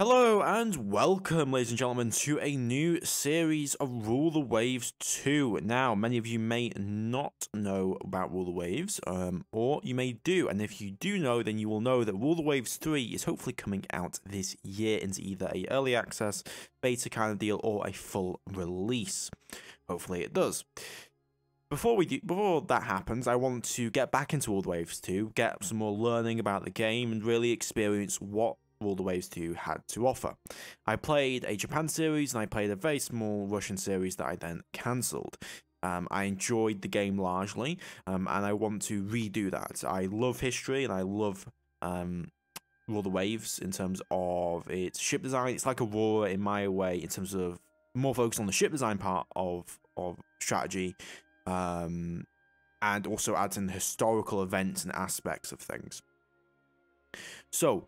Hello and welcome, ladies and gentlemen, to a new series of Rule the Waves 2. Now, many of you may not know about Rule the Waves, or you may do, and if you do know, then you will know that Rule the Waves 3 is hopefully coming out this year into either a early access, beta kind of deal, or a full release. Hopefully it does. Before that happens, I want to get back into Rule the Waves 2, get some more learning about the game, and really experience what Rule the Waves 2 had to offer. I played a Japan series and I played a very small Russian series that I then cancelled. I enjoyed the game largely, and I want to redo that. I love history and I love Rule the Waves in terms of its ship design. It's like Aurora in my way in terms of more focused on the ship design part of strategy, and also adds in historical events and aspects of things. So,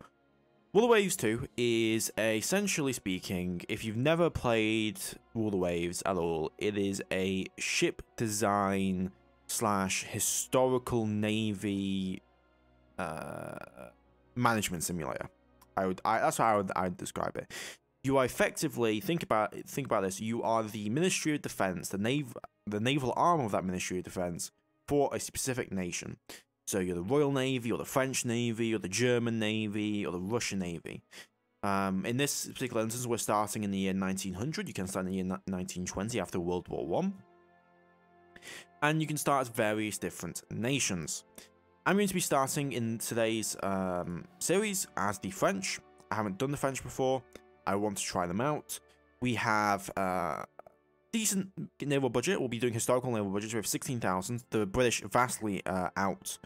Rule the Waves 2 is, essentially speaking, if you've never played Rule the Waves at all, it is a ship design / historical navy management simulator. That's how I'd describe it. You are effectively, think about this, you are the Ministry of Defense, the naval arm of that Ministry of Defense for a specific nation. So you're the Royal Navy, or the French Navy, or the German Navy, or the Russian Navy. In this particular instance, we're starting in the year 1900. You can start in the year 1920 after World War I. And you can start as various different nations. I'm going to be starting in today's series as the French. I haven't done the French before. I want to try them out. We have decent naval budget. We'll be doing historical naval budgets. We have 16,000. The British vastly outgun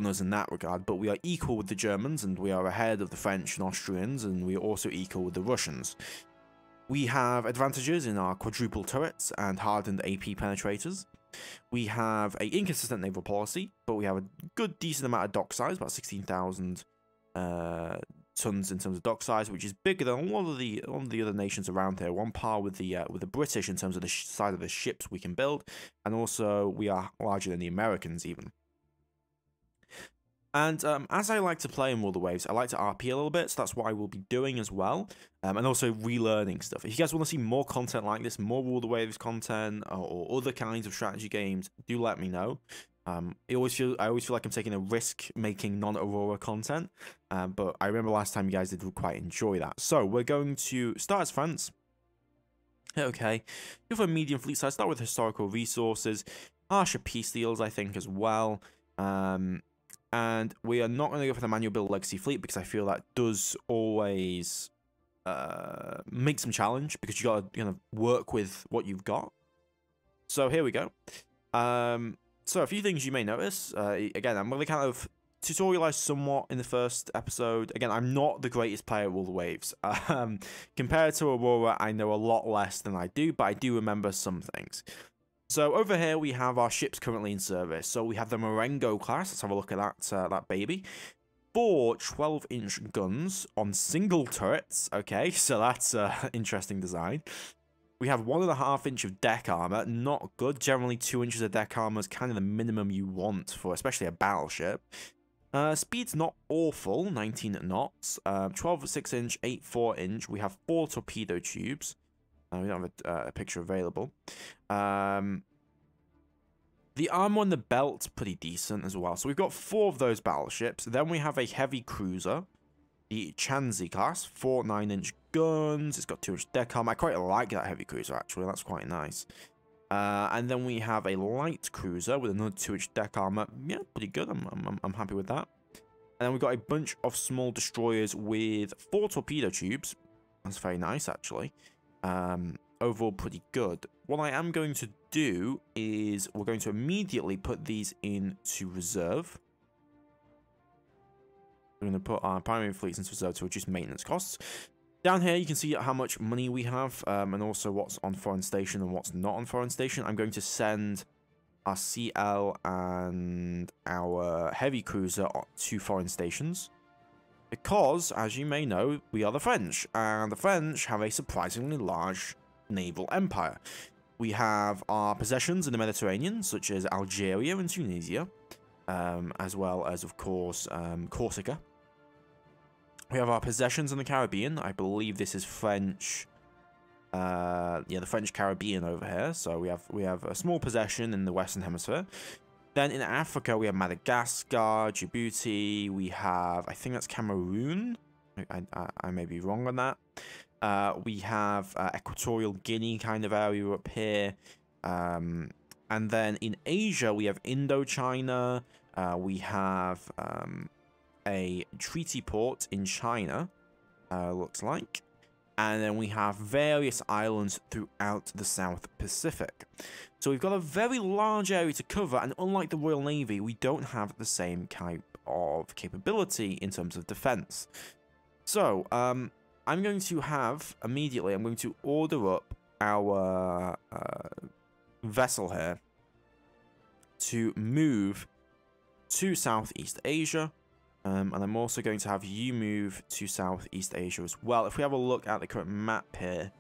us in that regard, but we are equal with the Germans, and we are ahead of the French and Austrians, and we are also equal with the Russians. We have advantages in our quadruple turrets and hardened AP penetrators. We have an inconsistent naval policy, but we have a good, decent amount of dock size, about 16,000 tons in terms of dock size, which is bigger than a lot of the other nations around here. On par with the British in terms of the size of the ships we can build, and also we are larger than the Americans even. And as I like to play in Rule the Waves, I like to RP a little bit, so that's what I will be doing as well, and also relearning stuff. If you guys want to see more content like this, more Rule the Waves content, or other kinds of strategy games, do let me know. I always feel like I'm taking a risk making non-Aurora content, but I remember last time you guys did quite enjoy that. So we're going to start as France. Okay, go for a medium fleet size. Start with historical resources, harsher peace deals, I think, as well. And we are not going to go for the manual build legacy fleet because I feel that does always make some challenge because you got to work with what you've got. So here we go. So a few things you may notice. Again, I'm going to kind of tutorialize somewhat in the first episode. Again, I'm not the greatest player at Rule the Waves. Compared to Aurora, I know a lot less than I do, but I do remember some things. So over here, we have our ships currently in service. So we have the Marengo class. Let's have a look at that baby. 4 12-inch guns on single turrets. Okay, so that's an interesting design. We have 1.5 inch of deck armor, not good. Generally, 2 inches of deck armor is kind of the minimum you want for, especially a battleship. Speed's not awful, 19 knots. 12 6-inch, 8 4-inch. We have 4 torpedo tubes. We don't have a picture available. The armor on the belt's pretty decent as well. So we've got 4 of those battleships. Then we have a heavy cruiser, the Chanzi class, 4 9-inch guns. It's got 2-inch deck armor. I quite like that heavy cruiser, actually. That's quite nice. And then we have a light cruiser with another 2-inch deck armor. Yeah, pretty good. I'm happy with that. And then we've got a bunch of small destroyers with 4 torpedo tubes. That's very nice, actually. Overall, pretty good. What I am going to do is we're going to immediately put these into reserve. We're going to put our primary fleets into reserve to reduce maintenance costs. Down here, you can see how much money we have, and also what's on foreign station and what's not on foreign station. I'm going to send our CL and our heavy cruiser to foreign stations. Because, as you may know, we are the French, and the French have a surprisingly large naval empire. We have our possessions in the Mediterranean, such as Algeria and Tunisia, as well as, of course, Corsica. We have our possessions in the Caribbean. I believe this is French. Yeah, the French Caribbean over here. So we have a small possession in the Western Hemisphere. Then in Africa, we have Madagascar, Djibouti. We have, I think that's Cameroon. I may be wrong on that. We have Equatorial Guinea kind of area up here. And then in Asia, we have Indochina. We have a treaty port in China, looks like. And then we have various islands throughout the South Pacific. So we've got a very large area to cover, and unlike the Royal Navy, we don't have the same type of capability in terms of defense. So, I'm going to have, immediately, I'm going to order up our vessel here to move to Southeast Asia. And I'm also going to have you move to Southeast Asia as well. If we have a look at the current map here,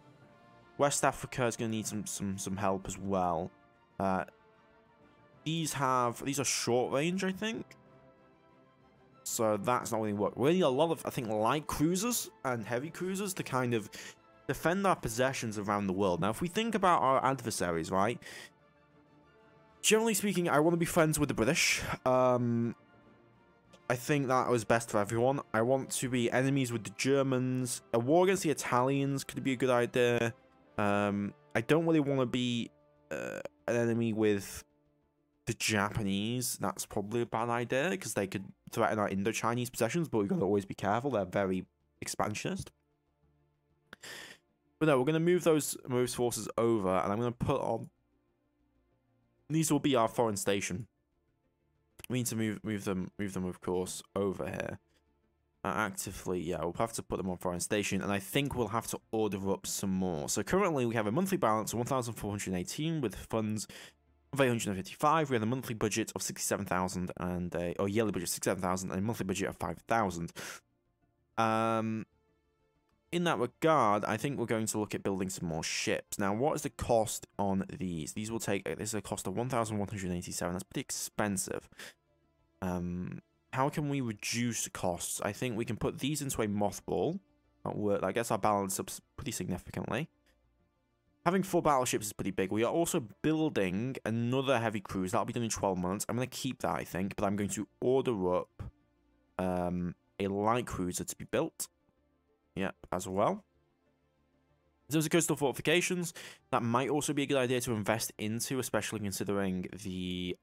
West Africa is going to need some help as well. These are short range, I think. So that's not really work. We need a lot of, I think, light cruisers and heavy cruisers to kind of defend our possessions around the world. Now, if we think about our adversaries, right? Generally speaking, I want to be friends with the British. I think that was best for everyone. I want to be enemies with the Germans. A war against the Italians could be a good idea. I don't really want to be an enemy with the Japanese. That's probably a bad idea because they could threaten our Indo-Chinese possessions, but we've got to always be careful. They're very expansionist. But no, we're going to move those forces over, and I'm going to put on... These will be our foreign station. We need to move them, of course, over here. Actively, yeah, we'll have to put them on foreign station, and I think we'll have to order up some more. So currently, we have a monthly balance of 1,418 with funds of 855. We have a monthly budget of 67,000 and or yearly budget of 67,000 and a monthly budget of 5,000. In that regard, I think we're going to look at building some more ships. Now, what is the cost on these? These will take, this is a cost of 1,187. That's pretty expensive. How can we reduce costs? I think we can put these into a mothball. That gets our balance up pretty significantly. Having 4 battleships is pretty big. We are also building another heavy cruise. That'll be done in 12 months. I'm going to keep that, I think, but I'm going to order up a light cruiser to be built. Yep, as well. In terms of coastal fortifications, that might also be a good idea to invest into, especially considering the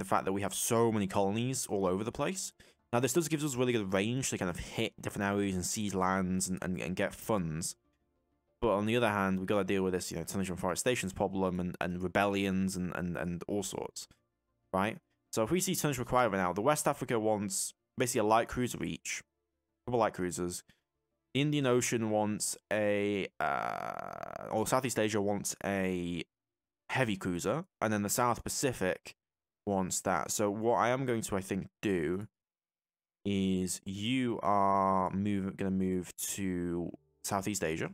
fact that we have so many colonies all over the place. Now, this does give us really good range to kind of hit different areas and seize lands and get funds. But on the other hand, we've got to deal with this, tonnage and forestations problem and rebellions and all sorts, right? So if we see tonnage required right now, the West Africa wants basically a light cruiser each, a couple light cruisers. The Indian Ocean wants or Southeast Asia wants a heavy cruiser, and then the South Pacific wants that. So what I am going to, I think, do is you are going to move to Southeast Asia.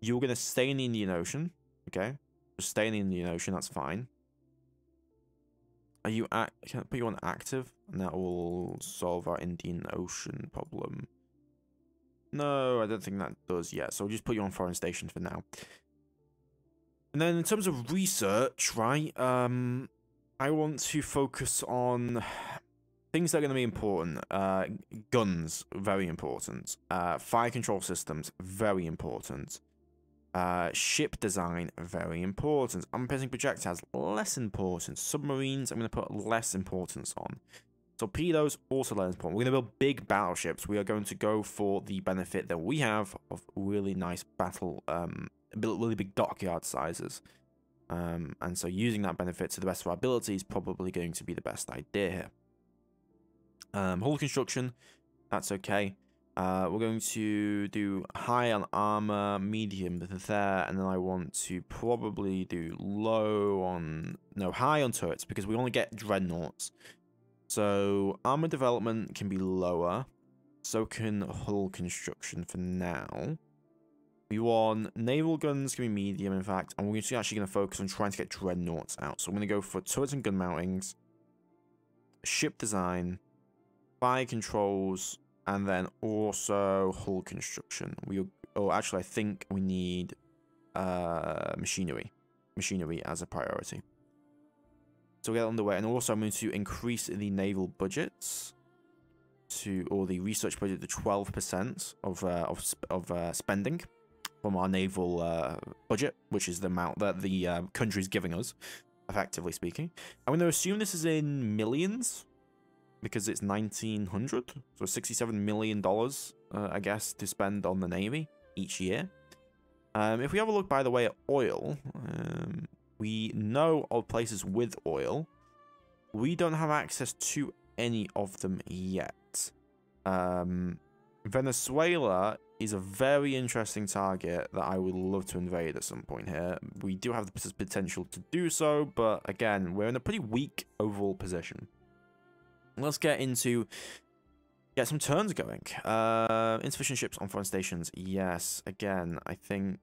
You're going to stay in the Indian Ocean, okay? Just stay in the Indian Ocean, that's fine. Can I put you on active? And that will solve our Indian Ocean problem. No, I don't think that does yet. So we'll just put you on foreign station for now. And then in terms of research, right? I want to focus on things that are going to be important. Guns, very important. Fire control systems, very important. Ship design, very important. Unpacing projectiles, less important. Submarines, I'm going to put less importance on. Torpedoes, also less important. We're going to build big battleships. We are going to go for the benefit that we have of really nice really big dockyard sizes. And so using that benefit to the best of our ability is probably going to be the best idea here. Hull construction, that's okay. We're going to do high on armor, medium there, and then I want to probably do high on turrets, because we only get dreadnoughts. So armor development can be lower, so can hull construction for now. We want naval guns can be medium, in fact, and we're actually going to focus on trying to get dreadnoughts out. So I'm going to go for turrets and gun mountings, ship design, fire controls, and then also hull construction. Actually, I think we need machinery as a priority. So we'll get underway, and also I'm going to increase the naval budgets or the research budget to 12% of spending from our naval budget, which is the amount that the country is giving us, effectively speaking. I'm going to assume this is in millions because it's 1900, so $67 million, I guess, to spend on the Navy each year. If we have a look, by the way, at oil, we know of places with oil. We don't have access to any of them yet. Venezuela is a very interesting target that I would love to invade at some point here. We do have the potential to do so, but again, we're in a pretty weak overall position. Let's get some turns going. Insufficient ships on foreign stations. Yes, again, I think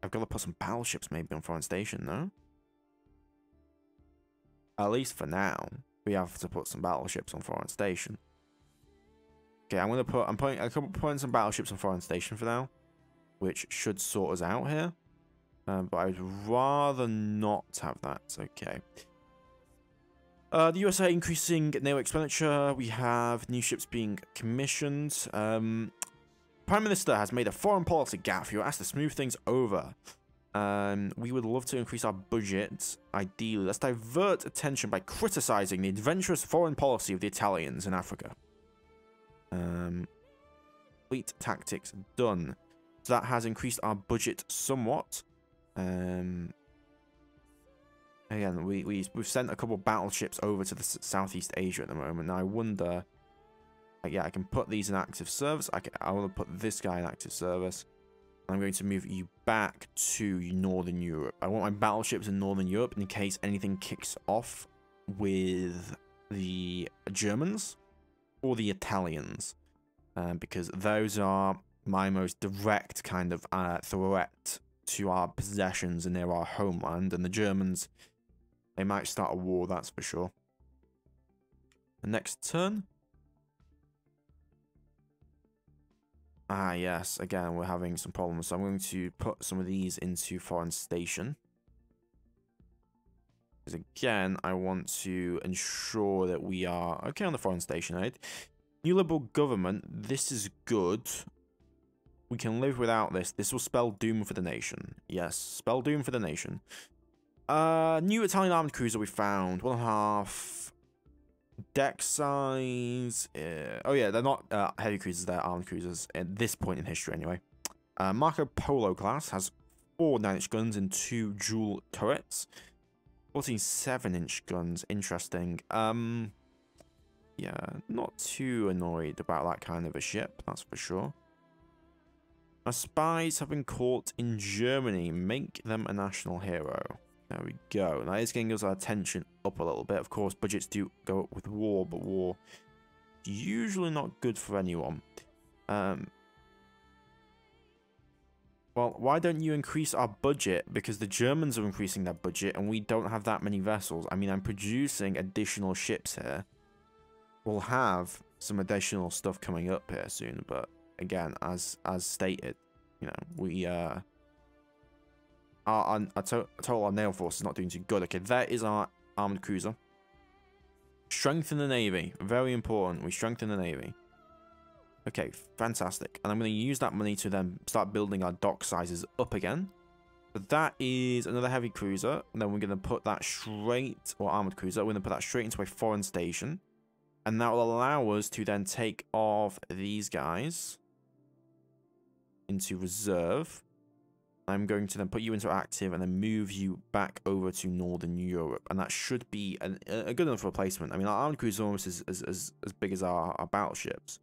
I've got to put some battleships maybe on foreign station, no? At least for now, we have to put some battleships on foreign station. Okay, I'm putting some battleships on foreign station for now, which should sort us out here. But I'd rather not have that. Okay. The USA increasing naval expenditure. We have new ships being commissioned. Prime Minister has made a foreign policy gaffe. You're asked to smooth things over. We would love to increase our budget, ideally. Let's divert attention by criticizing the adventurous foreign policy of the Italians in Africa. Fleet tactics done. So that has increased our budget somewhat. Again, we've sent a couple of battleships over to the Southeast Asia at the moment. Now I wonder, yeah, I can put these in active service. I want to put this guy in active service. I'm going to move you back to Northern Europe. I want my battleships in Northern Europe in case anything kicks off with the Germans or the Italians, because those are my most direct kind of threat to our possessions and near our homeland. And the Germans, they might start a war, that's for sure. The next turn. Ah, yes. Again, we're having some problems. So I'm going to put some of these into foreign station. Because again, I want to ensure that we are okay on the foreign station aid. New Liberal government. This is good. We can live without this. This will spell doom for the nation. Yes, spell doom for the nation. New Italian armed cruiser we found. 1.5. Deck size. Oh yeah, they're not heavy cruisers, they're armed cruisers at this point in history anyway. Marco Polo class has 4 9-inch guns and 2 dual turrets. 14 7-inch guns. Interesting. Yeah, not too annoyed about that kind of a ship, that's for sure. My spies have been caught in Germany. Make them a national hero. There we go. That is getting us our attention up a little bit. Of course, budgets do go up with war, but war is usually not good for anyone. Well, why don't you increase our budget? Because the Germans are increasing their budget, and we don't have that many vessels. I mean, I'm producing additional ships here. We'll have some additional stuff coming up here soon, but again, as stated, you know, we our naval force is not doing too good. Okay, that is our armed cruiser. Strengthen the navy, very important. We strengthen the navy. Okay, fantastic. And I'm going to use that money to then start building our dock sizes up again. But that is another heavy cruiser, and then we're going to put that straight, or armored cruiser. We're going to put that straight into a foreign station. And that will allow us to then take off these guys into reserve. I'm going to then put you into active and then move you back over to Northern Europe. And that should be a good enough replacement. I mean, our armed cruiser is almost as big as our battleships.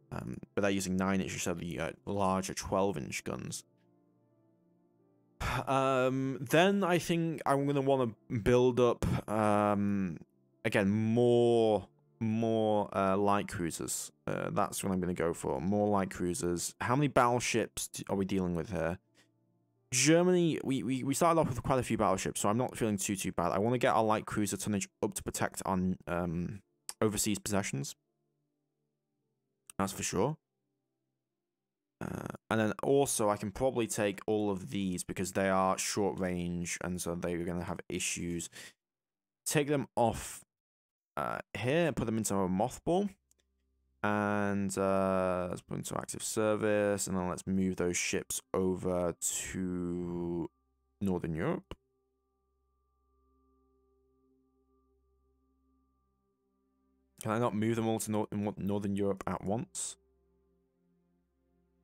But they're using 9-inch instead of the larger 12-inch guns. Then I think I'm going to want to build up, again, more light cruisers. That's what I'm going to go for. More light cruisers. How many battleships are we dealing with here? Germany, we started off with quite a few battleships, so I'm not feeling too bad. I want to get our light cruiser tonnage up to protect on overseas possessions. That's for sure. And then also I can probably take all of these because they are short range, and so they're going to have issues. Take them off here, put them into a mothball, and let's put into active service, and then let's move those ships over to Northern Europe. Can I not move them all to Northern Europe at once?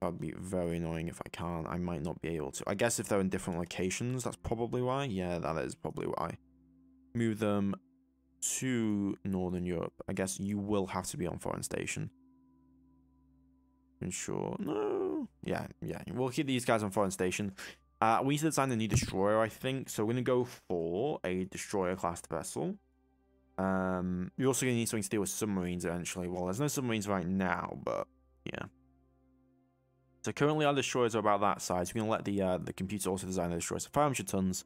That'd be very annoying if I can't. I might not be able to. I guess if they're in different locations, that's probably why. Yeah, that is probably why. Move them to Northern Europe. I guess you will have to be on foreign station. Ensure. No. Yeah. We'll keep these guys on foreign station. We need to design a new destroyer, I think. So we're going to go for a destroyer-class vessel. You're also going to need something to deal with submarines eventually. Well, there's no submarines right now, but yeah. So currently our destroyers are about that size. We're going to let the computer also design the destroyer. So 500 tons.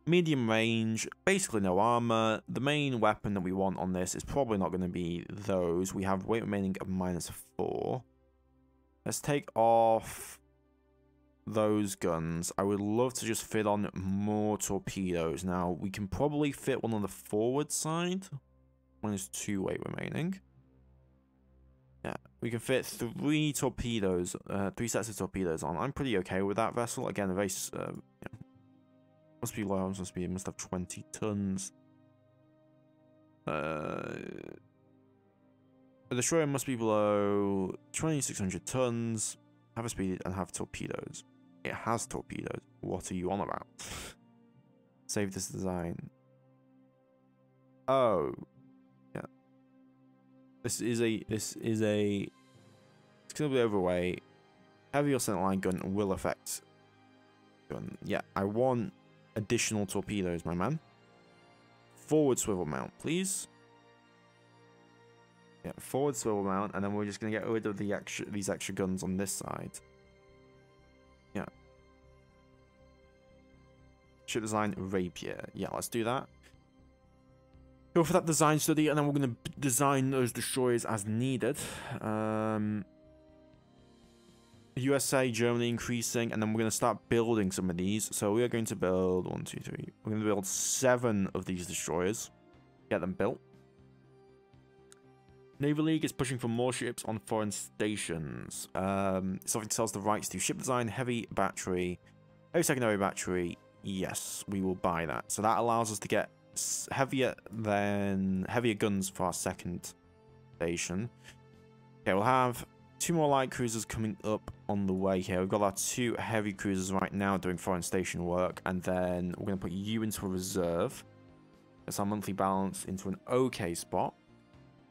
Medium range, basically no armor. The main weapon that we want on this is probably not going to be those. We have weight remaining of -4. Let's take off those guns. I would love to just fit on more torpedoes. Now, we can probably fit one on the forward side. -2 weight remaining. Yeah, we can fit 3 torpedoes, 3 sets of torpedoes on. I'm pretty okay with that vessel. Again, a very, yeah. Must be low, it must have 20 tons. The destroyer must be below 2,600 tons. Have a speed and have torpedoes. It has torpedoes. What are you on about? Save this design. Oh. Yeah. It's gonna be overweight. Heavy or center line gun will affect gun. Yeah, I want additional torpedoes, my man. Forward swivel mount, please. Yeah, forward swivel mount, and then we're just gonna get rid of these extra guns on this side. Yeah. Ship design rapier. Yeah, let's do that. Go for that design study, and then we're gonna design those destroyers as needed. USA, Germany increasing, and then we're gonna start building some of these. So we are going to build 1, 2, 3. We're gonna build 7 of these destroyers. Get them built. Navy League is pushing for more ships on foreign stations. Something tells the rights to ship design, heavy battery, heavy secondary battery. Yes, we will buy that. So that allows us to get heavier guns for our second station. Okay, we'll have 2 more light cruisers coming up on the way here. We've got our 2 heavy cruisers right now doing foreign station work, and then we're going to put you into a reserve. That's our monthly balance into an okay spot.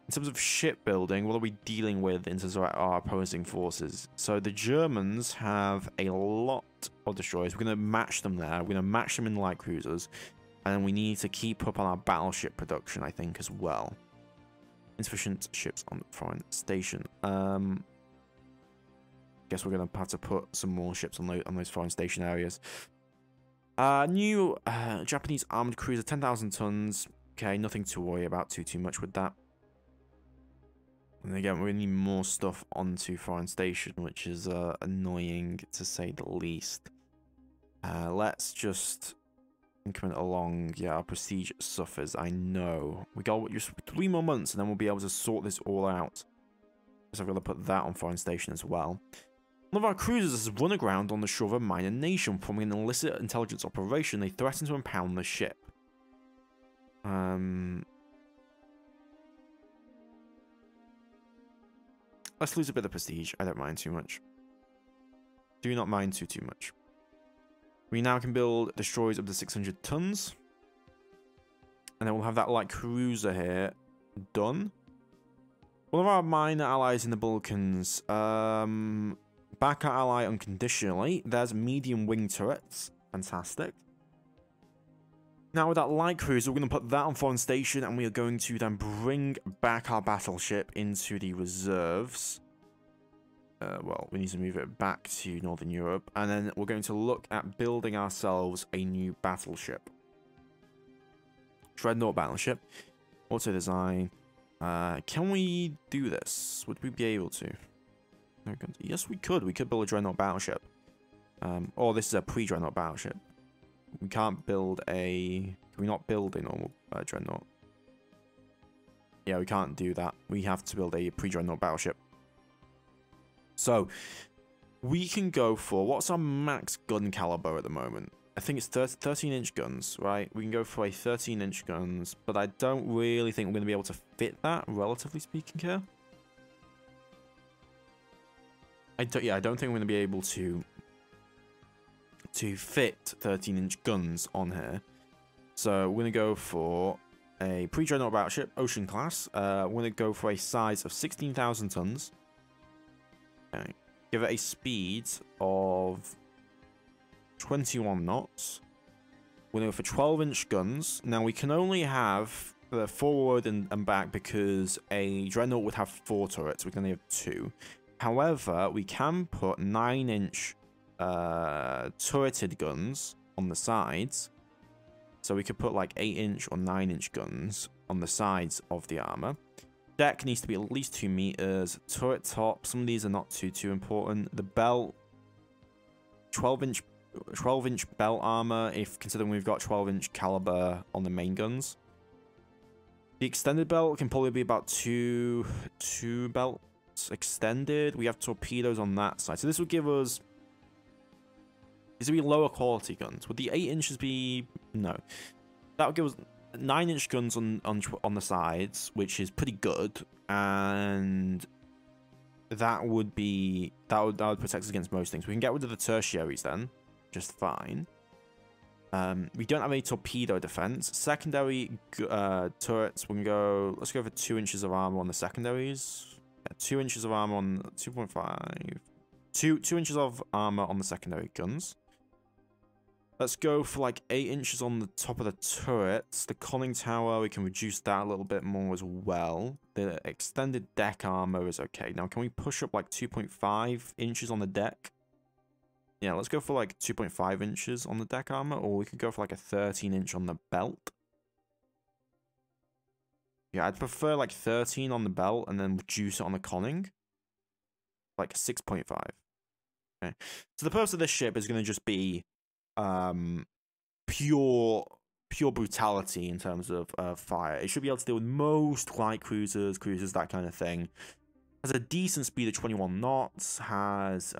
In terms of shipbuilding, what are we dealing with in terms of our opposing forces? So the Germans have a lot of destroyers. We're going to match them there. We're going to match them in light cruisers. And then we need to keep up on our battleship production, I think, as well. Insufficient ships on the foreign station. Guess we're going to have to put some more ships on those foreign station areas. New Japanese armored cruiser, 10,000 tons. Okay, nothing to worry about too much with that. And again, we need more stuff onto foreign station, which is annoying to say the least. Let's just increment along. Yeah, our prestige suffers. I know. We got just 3 more months, and then we'll be able to sort this all out. So I've got to put that on foreign station as well. One of our cruisers has run aground on the shore of a minor nation, forming an illicit intelligence operation. They threaten to impound the ship. Let's lose a bit of prestige. I don't mind too much. Do not mind too much. We now can build destroyers up to 600 tons. And then we'll have that light cruiser here done. One of our minor allies in the Balkans. Back our ally unconditionally. There's medium wing turrets. Fantastic. Now with that light cruiser, we're going to put that on foreign station, and we are going to then bring back our battleship into the reserves. Well, we need to move it back to Northern Europe, and then we're going to look at building ourselves a new battleship. Dreadnought battleship. Auto design. Can we do this? Would we be able to? No guns. Yes, we could. We could build a Dreadnought battleship. Or this is a pre-Dreadnought battleship. We can't build a... Can we not build a normal Dreadnought? Yeah, we can't do that. We have to build a pre-Dreadnought battleship. So, we can go for... What's our max gun caliber at the moment? I think it's 13-inch guns, right? We can go for a 13-inch guns, but I don't really think we're going to be able to fit that, relatively speaking, here. I don't think we're going to be able to fit 13-inch guns on here. So we're going to go for a pre-Dreadnought battleship, Ocean class. We're going to go for a size of 16,000 tons. Okay. Give it a speed of 21 knots. We're going to go for 12-inch guns. Now, we can only have the forward and back because a Dreadnought would have 4 turrets. We can only have 2. However, we can put 9-inch turreted guns on the sides. So we could put like 8-inch or 9-inch guns on the sides of the armor. Deck needs to be at least 2 meters. Turret top, some of these are not too important. The belt, 12-inch belt armor, if considering we've got 12-inch caliber on the main guns. The extended belt can probably be about two belts extended. We have torpedoes on that side. So this would give us... These would be lower quality guns. Would the 8 inches be... No. That would give us 9-inch guns on the sides, which is pretty good. And that would be... That would protect us against most things. We can get rid of the tertiaries then. Just fine. We don't have any torpedo defense. Secondary turrets, we can go... Let's go for 2 inches of armor on the secondaries. Yeah, 2 inches of armor on 2.5. 2 inches of armor on the secondary guns. Let's go for like 8 inches on the top of the turrets. The conning tower, we can reduce that a little bit more as well. The extended deck armor is okay. Now, can we push up like 2.5 inches on the deck? Yeah, let's go for like 2.5 inches on the deck armor, or we could go for like a 13-inch on the belt. Yeah, I'd prefer like 13 on the belt and then reduce it on the conning. Like 6.5. Okay. So the purpose of this ship is going to just be pure brutality in terms of fire. It should be able to deal with most light cruisers, that kind of thing. Has a decent speed of 21 knots. Has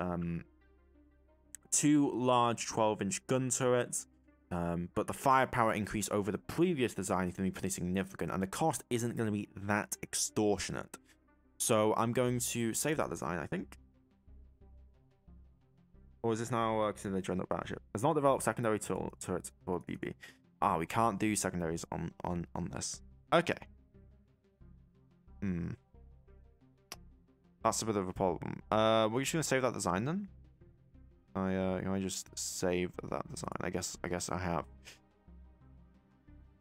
2 large 12-inch gun turrets. But the firepower increase over the previous design is going to be pretty significant, and the cost isn't going to be that extortionate. So I'm going to save that design, I think. Or is this now considered a Dreadnought battleship? Has not developed secondary turrets for BB. Ah, we can't do secondaries on this. Okay. That's a bit of a problem. We're just gonna save that design then. Can I just save that design? I guess I have.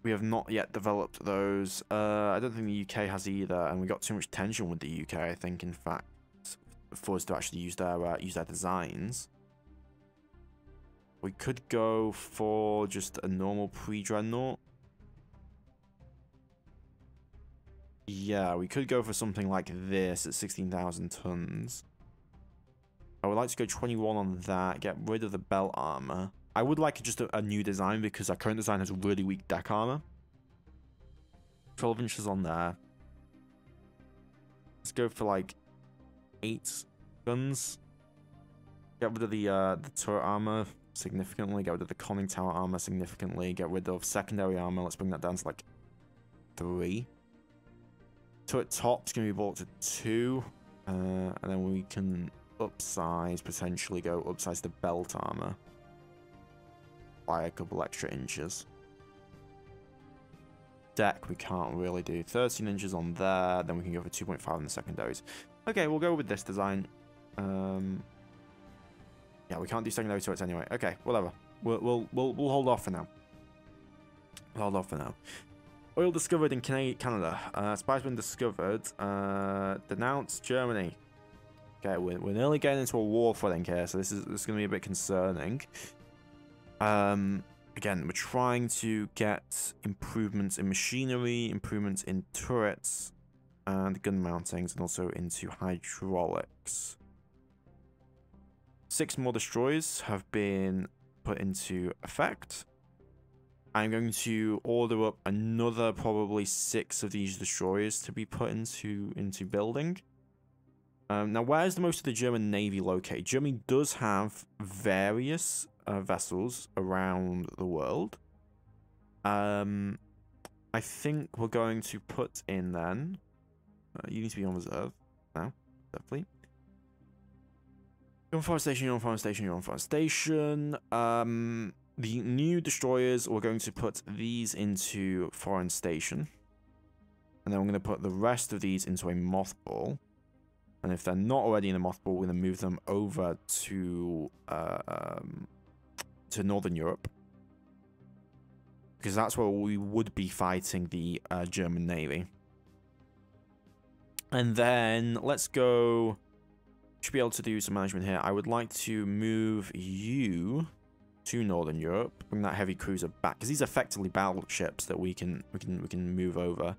We have not yet developed those. I don't think the UK has either, and we got too much tension with the UK. I think, in fact, for us to actually use their designs. We could go for just a normal pre-Dreadnought. Yeah, we could go for something like this at 16,000 tons. I would like to go 21 on that, get rid of the belt armor. I would like just a new design because our current design has really weak deck armor. 12 inches on there. Let's go for like 8 guns. Get rid of the turret armor significantly. Get rid of the conning tower armor significantly. Get rid of secondary armor. Let's bring that down to like 3. Turret top's going to be brought to 2. And then we can upsize, potentially go upsize the belt armor by a couple extra inches. Deck, we can't really do. 13 inches on there. Then we can go for 2.5 on the secondaries. Okay, we'll go with this design. Yeah, we can't do secondary turrets anyway. Okay, whatever. We'll hold off for now. We'll hold off for now. Oil discovered in Canada. Spice been discovered. Denounced Germany. Okay, we're nearly getting into a war footing here, so this is going to be a bit concerning. Again, we're trying to get improvements in machinery, improvements in turrets. and gun mountings, and also into hydraulics. 6 more destroyers have been put into effect. I'm going to order up another probably 6 of these destroyers to be put into building. Now, where's the most of the German Navy located? Germany does have various vessels around the world. I think we're going to put in then. You need to be on reserve now, definitely. You're on foreign station, you're on foreign station, you're on foreign station. The new destroyers, we're going to put these into foreign station. And then we're going to put the rest of these into a mothball. And if they're not already in a mothball, we're going to move them over to Northern Europe. Because that's where we would be fighting the German Navy. And then let's go. Should be able to do some management here. I would like to move you to Northern Europe. Bring that heavy cruiser back because these are effectively battleships that we can move over.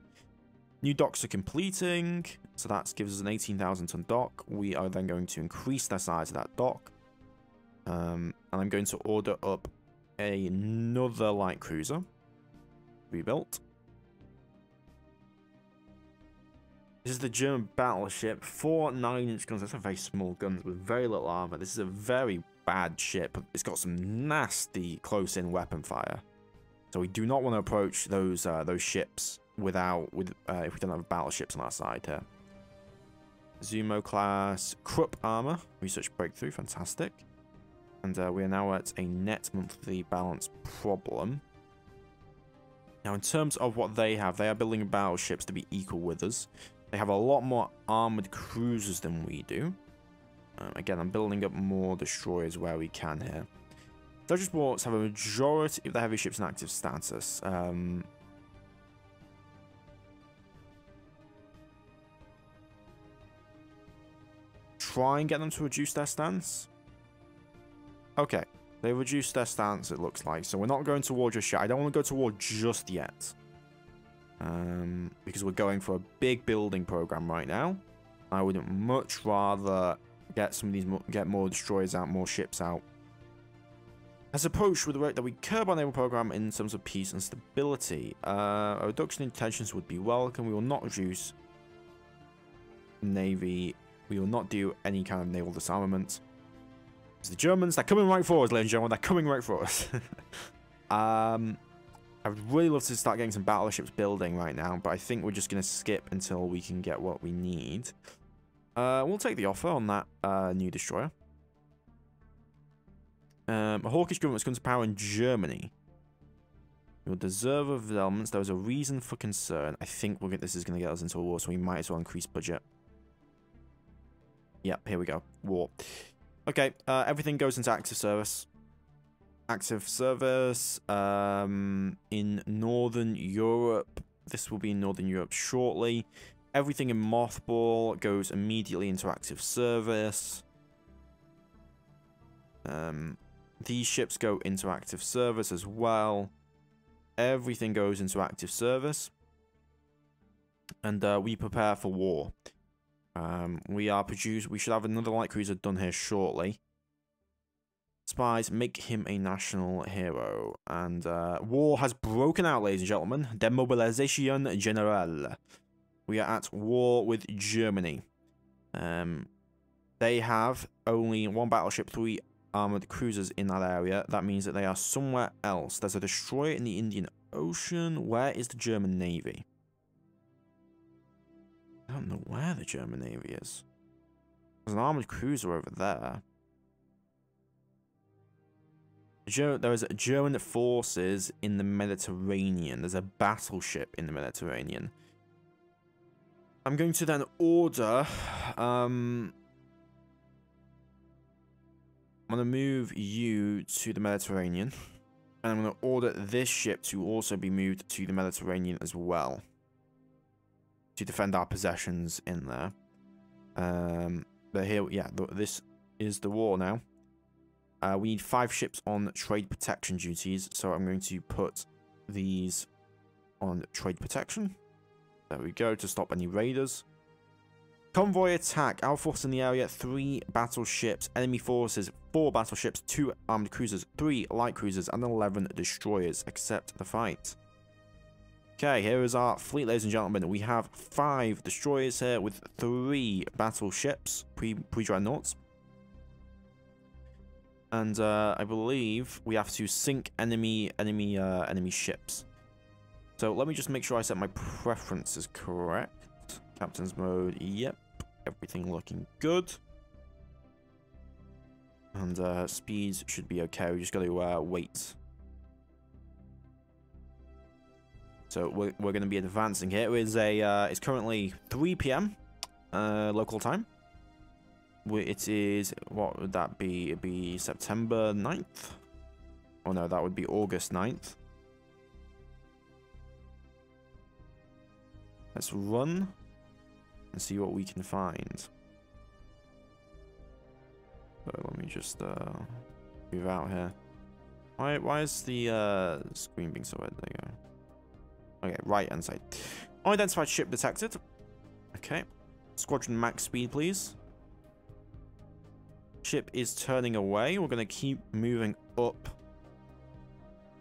New docks are completing, so that gives us an 18,000 ton dock. We are then going to increase the size of that dock, and I'm going to order up another light cruiser. Rebuilt. This is the German battleship. 4 9-inch guns. That's a very small guns with very little armor. This is a very bad ship. It's got some nasty close-in weapon fire. So we do not want to approach those ships if we don't have battleships on our side here. Zumo class Krupp armor. Research breakthrough. Fantastic. And we are now at a net monthly balance problem. Now, in terms of what they are building battleships to be equal with us. They have a lot more armored cruisers than we do. Again, I'm building up more destroyers where we can here. Dodger Sports have a majority of the heavy ships in active status. Try and get them to reduce their stance. Okay, they reduced their stance, it looks like. So we're not going to war just yet. I don't want to go to war just yet. Because we're going for a big building program right now. I would much rather get some of these, get more destroyers out, more ships out. Has approached with the rate that we curb our naval program in terms of peace and stability. A reduction in tensions would be welcome. We will not reduce navy. We will not do any kind of naval disarmament. It's the Germans, they're coming right for us, ladies and gentlemen. They're coming right for us. I would really love to start getting some battleships building right now, but I think we're just going to skip until we can get what we need. We'll take the offer on that new destroyer. A hawkish government's come to power in Germany. You'll deserve of developments. There was a reason for concern. I think this is going to get us into a war, so we might as well increase budget. Yep, here we go. War. Okay, everything goes into active service. Active service in Northern Europe. This will be in Northern Europe shortly. Everything in mothball goes immediately into active service. These ships go into active service as well. Everything goes into active service. And we prepare for war. We should have another light cruiser done here shortly. Spies, make him a national hero. And war has broken out, ladies and gentlemen. Demobilisation Generale. We are at war with Germany. They have only 1 battleship, 3 armoured cruisers in that area. That means that they are somewhere else. There's a destroyer in the Indian Ocean. Where is the German Navy? I don't know where the German Navy is. There's an armoured cruiser over there. There is German forces in the Mediterranean. There's a battleship in the Mediterranean. I'm going to then order... I'm going to move you to the Mediterranean. And I'm going to order this ship to also be moved to the Mediterranean as well. To defend our possessions in there. But here, yeah, this is the war now. We need 5 ships on trade protection duties, so I'm going to put these on trade protection. There we go, to stop any raiders. Convoy attack. Our force in the area, 3 battleships. Enemy forces, 4 battleships, 2 armed cruisers, 3 light cruisers, and 11 destroyers. Accept the fight. Okay, here is our fleet, ladies and gentlemen. We have 5 destroyers here with 3 battleships, pre-dreadnoughts. And I believe we have to sink enemy ships. So let me just make sure I set my preferences correct. Captain's mode, yep. Everything looking good. And speeds should be okay. We just got to wait. So we're going to be advancing here. It's currently 3 p.m. Local time. It is, what would that be? It'd be September 9th? Oh no, that would be August 9th. Let's run and see what we can find. So let me just move out here. Why is the screen being so red? There you go. Okay, right hand side. Unidentified ship detected. Okay. Squadron max speed, please. Ship is turning away. We're going to keep moving up.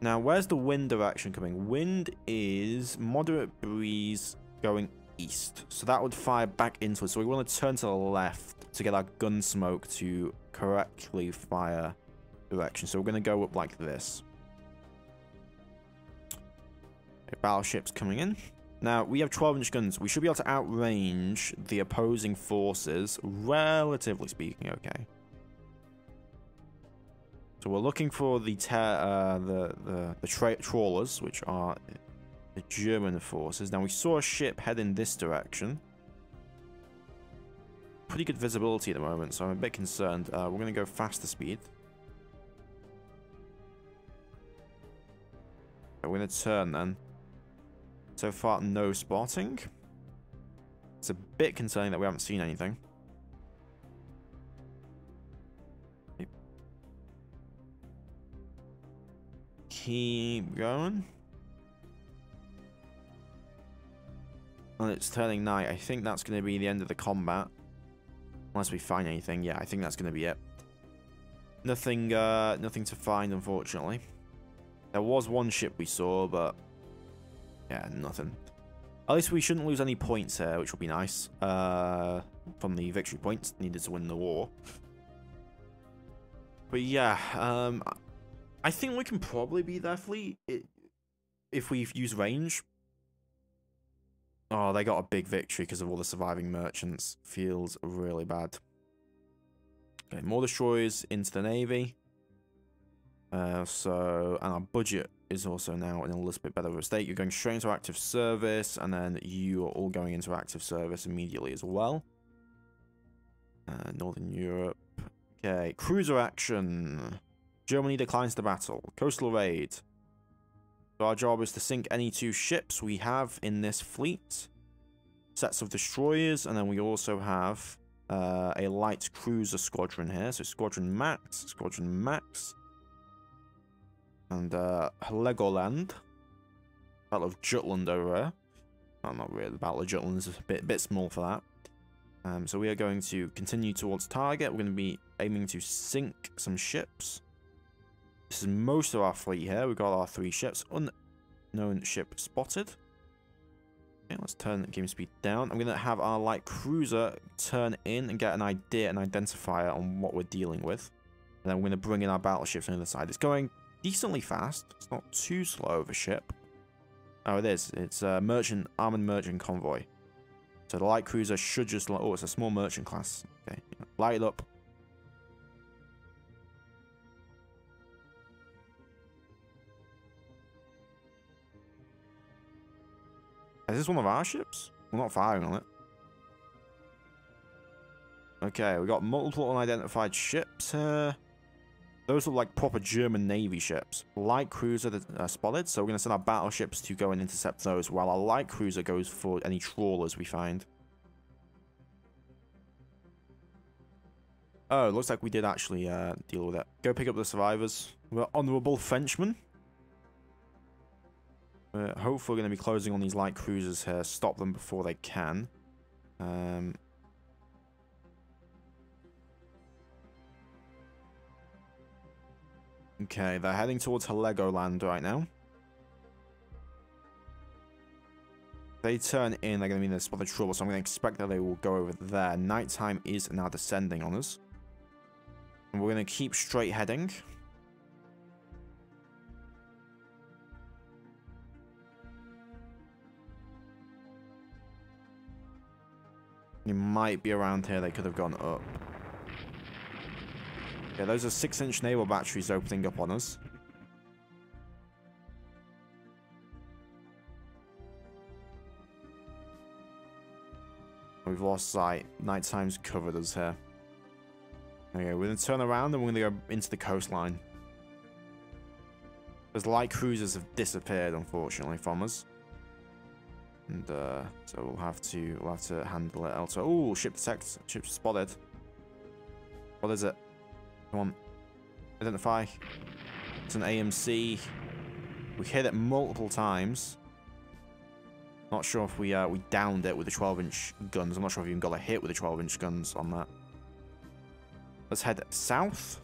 Now, where's the wind direction coming? Wind is moderate breeze going east. So that would fire back into us. So we want to turn to the left to get our gun smoke to correctly fire direction. So we're going to go up like this. Okay, battleships coming in. Now, we have 12-inch guns. We should be able to outrange the opposing forces, relatively speaking, okay. So we're looking for the trawlers, which are the German forces. Now, we saw a ship head in this direction. Pretty good visibility at the moment, so I'm a bit concerned. We're going to go faster speed. Okay, we're going to turn then. So far, no spotting. It's a bit concerning that we haven't seen anything. Keep going. And it's turning night. I think that's going to be the end of the combat. Unless we find anything. Yeah, I think that's going to be it. Nothing to find, unfortunately. There was one ship we saw, but yeah, nothing. At least we shouldn't lose any points here, which will be nice. From the victory points needed to win the war. But yeah, I think we can probably beat their fleet if we use range. Oh, they got a big victory because of all the surviving merchants. Feels really bad. Okay, more destroyers into the navy. And our budget is also now in a little bit better of a state. You're going straight into active service, and then you are all going into active service immediately as well. Northern Europe. Okay, cruiser action. Germany declines the battle. Coastal raid. So our job is to sink any 2 ships we have in this fleet. Sets of destroyers, and then we also have a light cruiser squadron here. So Squadron Max, and Legoland. Battle of Jutland over here. Well, not really. The Battle of Jutland is a bit small for that. So we are going to continue towards target. We're going to be aiming to sink some ships. This is most of our fleet here. We've got our 3 ships. Unknown ship spotted. Okay, let's turn game speed down. I'm going to have our light cruiser turn in and get an idea, an identifier on what we're dealing with. And then we're going to bring in our battleships on the other side. It's going decently fast. It's not too slow of a ship. Oh, it is. It's a armored merchant convoy. So the light cruiser should just... Oh, it's a small merchant class. Okay, light it up. Is this one of our ships? We're not firing on it. Okay, we got multiple unidentified ships here. Those look like proper German Navy ships. Light cruiser spotted, so we're going to send our battleships to go and intercept those, while our light cruiser goes for any trawlers we find. Oh, looks like we did actually deal with it. Go pick up the survivors. We're honourable Frenchmen. We're hopefully going to be closing on these light cruisers here. Stop them before they can. Okay, they're heading towards Legoland right now. If they turn in, they're going to be in a spot of trouble, so I'm going to expect that they will go over there. Nighttime is now descending on us. And we're going to keep straight heading. They might be around here. They could have gone up. Yeah, those are 6-inch naval batteries opening up on us. We've lost sight. Nighttime's covered us here. Okay, we're going to turn around and we're going to go into the coastline. Those light cruisers have disappeared, unfortunately, from us. And so we'll have to handle it elsewhere. Ooh, ship detect. Ship spotted. What is it? Come on. Identify. It's an AMC. We hit it multiple times. Not sure if we downed it with the 12-inch guns. I'm not sure if we even got a hit with the 12-inch guns on that. Let's head south.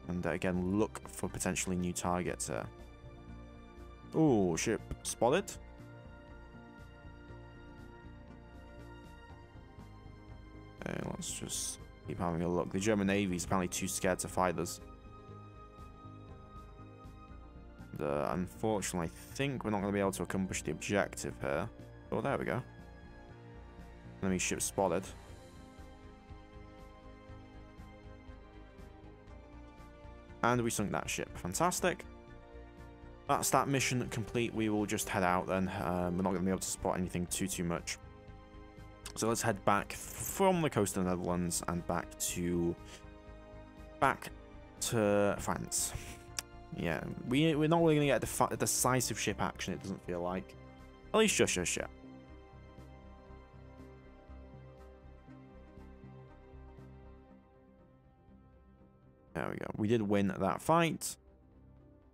And again, look for potentially new targets here. Ooh, ship spotted. Okay, let's just keep having a look. The German Navy is apparently too scared to fight us. And, unfortunately, I think we're not going to be able to accomplish the objective here. Oh, there we go. Enemy ship spotted. And we sunk that ship. Fantastic. That's that mission complete. We will just head out then. We're not going to be able to spot anything too much. So let's head back from the coast of the Netherlands and back to France. Yeah, we're not really going to get a decisive ship action, it doesn't feel like. At least just yet. There we go. We did win that fight,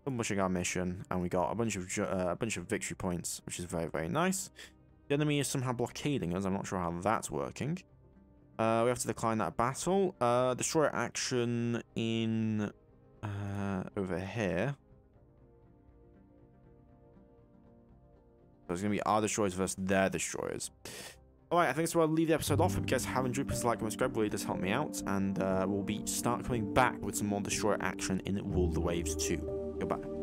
accomplishing our mission, and we got a bunch of victory points, which is very, very nice. The enemy is somehow blockading us. I'm not sure how that's working. We have to decline that battle. Destroyer action in over here. So it's going to be our destroyers versus their destroyers. Alright, I think that's where I'll leave the episode off. If you guys haven't enjoyed, please like and subscribe. Really does help me out. And we'll start coming back with some more destroyer action in Rule the Waves 2. Goodbye.